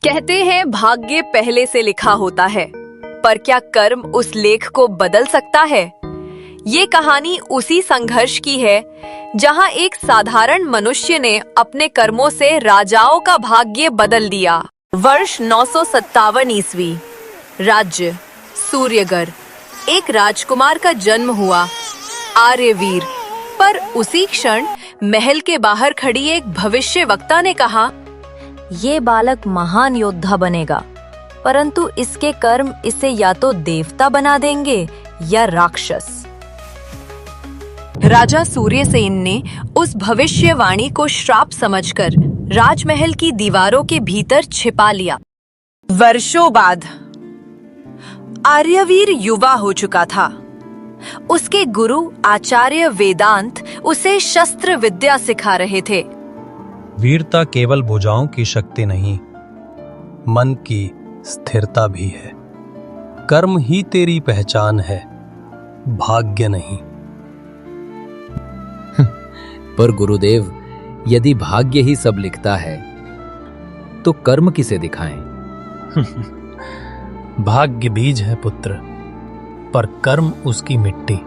कहते हैं भाग्य पहले से लिखा होता है, पर क्या कर्म उस लेख को बदल सकता है? ये कहानी उसी संघर्ष की है जहां एक साधारण मनुष्य ने अपने कर्मों से राजाओं का भाग्य बदल दिया। वर्ष 957 ईस्वी। राज्य सूर्यगर। एक राजकुमार का जन्म हुआ, आर्यवीर। पर उसी क्षण महल के बाहर खड़ी एक भविष्यवक्ता ने कहा, ये बालक महान योद्धा बनेगा, परंतु इसके कर्म इसे या तो देवता बना देंगे या राक्षस। राजा सूर्यसेन ने उस भविष्यवाणी को श्राप समझकर राजमहल की दीवारों के भीतर छिपा लिया। वर्षों बाद आर्यवीर युवा हो चुका था। उसके गुरु आचार्य वेदांत उसे शस्त्र विद्या सिखा रहे थे। वीरता केवल भुजाओं की शक्ति नहीं, मन की स्थिरता भी है। कर्म ही तेरी पहचान है, भाग्य नहीं। पर गुरुदेव, यदि भाग्य ही सब लिखता है तो कर्म किसे दिखाएं? भाग्य बीज है पुत्र, पर कर्म उसकी मिट्टी।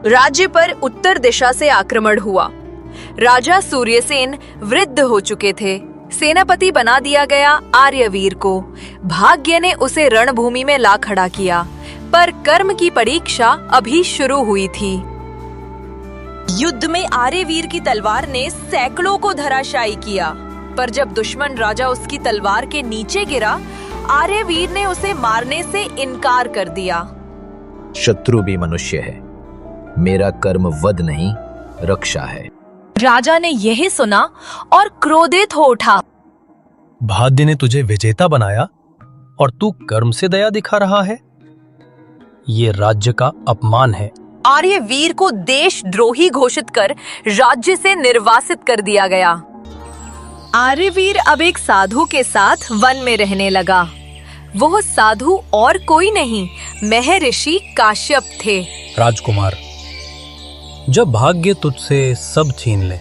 राज्य पर उत्तर दिशा से आक्रमण हुआ। राजा सूर्यसेन वृद्ध हो चुके थे। सेनापति बना दिया गया आर्यवीर को। भाग्य ने उसे रणभूमि में ला खड़ा किया, पर कर्म की परीक्षा अभी शुरू हुई थी। युद्ध में आर्यवीर की तलवार ने सैकड़ों को धराशायी किया, पर जब दुश्मन राजा उसकी तलवार के नीचे गिरा, आर्यवीर ने उसे मारने से इनकार कर दिया। शत्रु भी मनुष्य है, मेरा कर्म वध नहीं, रक्षा है। राजा ने यही सुना और क्रोधित हो उठा। भाग्य ने तुझे विजेता बनाया और तू कर्म से दया दिखा रहा है? ये राज्य का अपमान है। आर्यवीर को देशद्रोही घोषित कर राज्य से निर्वासित कर दिया गया। आर्यवीर अब एक साधु के साथ वन में रहने लगा। वो साधु और कोई नहीं, महर्षि काश्यप थे। राजकुमार, जब भाग्य तुझसे सब छीन ले,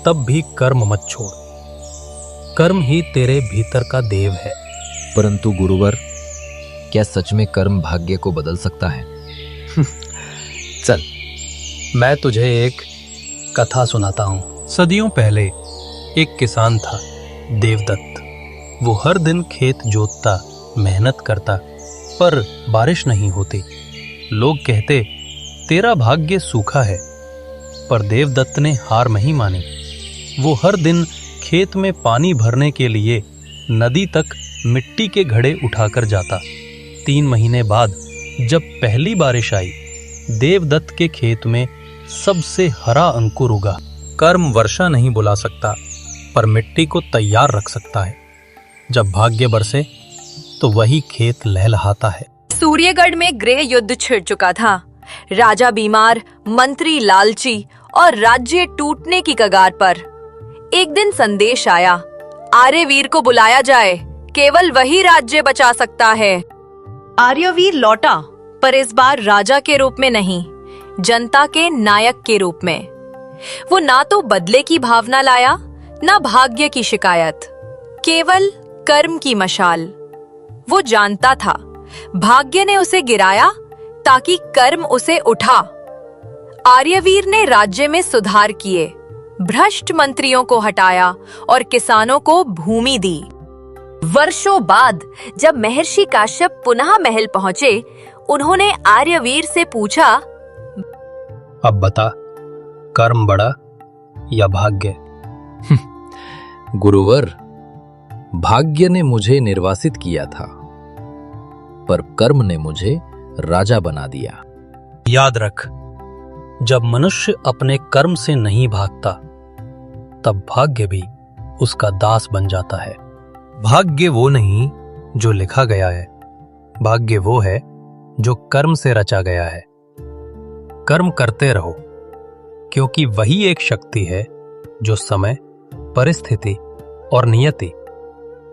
तब भी कर्म मत छोड़। कर्म ही तेरे भीतर का देव है। परंतु गुरुवर, क्या सच में कर्म भाग्य को बदल सकता है? चल, मैं तुझे एक कथा सुनाता हूँ। सदियों पहले एक किसान था, देवदत्त। वो हर दिन खेत जोतता, मेहनत करता, पर बारिश नहीं होती। लोग कहते, तेरा भाग्य सूखा है। पर देवदत्त ने हार नहीं मानी। वो हर दिन खेत में पानी भरने के लिए नदी तक मिट्टी के घड़े उठाकर जाता। 3 महीने बाद जब पहली बारिश आई, देवदत्त के खेत में सबसे हरा अंकुर उगा। कर्म वर्षा नहीं बुला सकता, पर मिट्टी को तैयार रख सकता है। जब भाग्य बरसे तो वही खेत लहलहाता है। सूर्यगढ़ में गृह युद्ध छिड़ चुका था। राजा बीमार, मंत्री लालची और राज्य टूटने की कगार पर। एक दिन संदेश आया, आर्यवीर को बुलाया जाए, केवल वही राज्य बचा सकता है। आर्यवीर लौटा, पर इस बार राजा के रूप में नहीं, जनता के नायक के रूप में। वो ना तो बदले की भावना लाया, ना भाग्य की शिकायत, केवल कर्म की मशाल। वो जानता था भाग्य ने उसे गिराया ताकि कर्म उसे उठा। आर्यवीर ने राज्य में सुधार किए, भ्रष्ट मंत्रियों को हटाया और किसानों को भूमि दी। वर्षों बाद जब महर्षि काश्यप पुनः महल पहुंचे, उन्होंने आर्यवीर से पूछा, अब बता, कर्म बड़ा या भाग्य? गुरुवर, भाग्य ने मुझे निर्वासित किया था, पर कर्म ने मुझे राजा बना दिया। याद रख, जब मनुष्य अपने कर्म से नहीं भागता, तब भाग्य भी उसका दास बन जाता है। भाग्य वो नहीं जो लिखा गया है, भाग्य वो है जो कर्म से रचा गया है। कर्म करते रहो, क्योंकि वही एक शक्ति है जो समय, परिस्थिति और नियति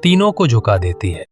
तीनों को झुका देती है।